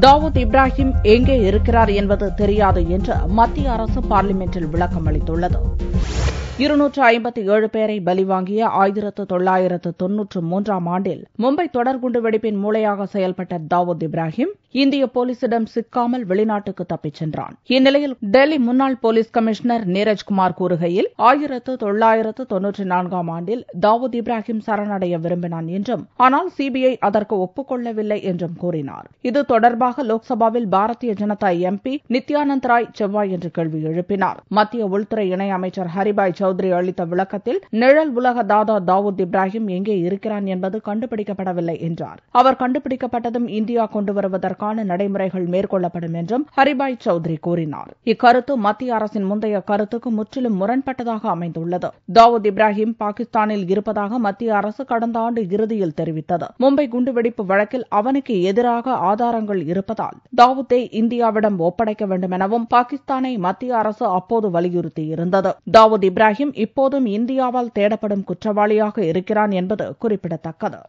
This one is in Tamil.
தாவூத் இப்ராஹிம் எங்கே இருக்கிறார் என்பது தெரியாது என்று மத்திய அரசு பார்லிமென்டில் விளக்கம் அளித்துள்ளது. 257 பேரை பலிவாங்கிய 1993ஆம் ஆண்டில் மும்பை தொடர் குண்டுவெடிப்பின் மூளையாக செயல்பட்ட தாவூத் இப்ராஹிம் இந்திய போலீசிடம் சிக்காமல் வெளிநாட்டுக்கு தப்பிச் சென்றான். இந்நிலையில் டெல்லி முன்னாள் போலீஸ் கமிஷனர் நீரஜ்குமார் கூறுகையில் 1994ஆம் ஆண்டில் தாவூத் இப்ராஹிம் சரணடைய விரும்பினான் என்றும், ஆனால் சிபிஐ அதற்கு ஒப்புக்கொள்ளவில்லை என்றும் கூறினார். இது தொடர்பாக லோக்சபாவில் பாரதிய ஜனதா எம்பி நித்யானந்த் ராய் செவ்வாயன்று கேள்வி எழுப்பினார். மத்திய உள்துறை இணையமைச்சர் ஹரிபாய் சௌத்ரி அளித்த விளக்கத்தில் நிழல் உலக தாதா தாவூத் இப்ராஹிம் எங்கே இருக்கிறான் என்பது கண்டுபிடிக்கப்படவில்லை என்றார். அவர் கண்டுபிடிக்கப்பட்டதும் இந்தியா கொண்டு வருவதற்கான நடைமுறைகள் மேற்கொள்ளப்படும் என்றும் ஹரிபாய் சௌத்ரி கூறினார். இக்கருத்து மத்திய அரசின் முந்தைய கருத்துக்கு முற்றிலும் முரண்பட்டதாக அமைந்துள்ளது. தாவூத் இப்ராஹிம் பாகிஸ்தானில் இருப்பதாக மத்திய அரசு கடந்த ஆண்டு இறுதியில் தெரிவித்தது. மும்பை குண்டுவெடிப்பு வழக்கில் அவனுக்கு எதிராக ஆதாரங்கள் இருப்பதால் தாவூத்தை இந்தியாவிடம் ஒப்படைக்க வேண்டும் எனவும் பாகிஸ்தானை மத்திய அரசு அப்போது வலியுறுத்தியிருந்தது. தாவூத் இப்ராஹிம் இப்போதும் இந்தியாவால் தேடப்படும் குற்றவாளியாக இருக்கிறான் என்பது குறிப்பிடத்தக்கது.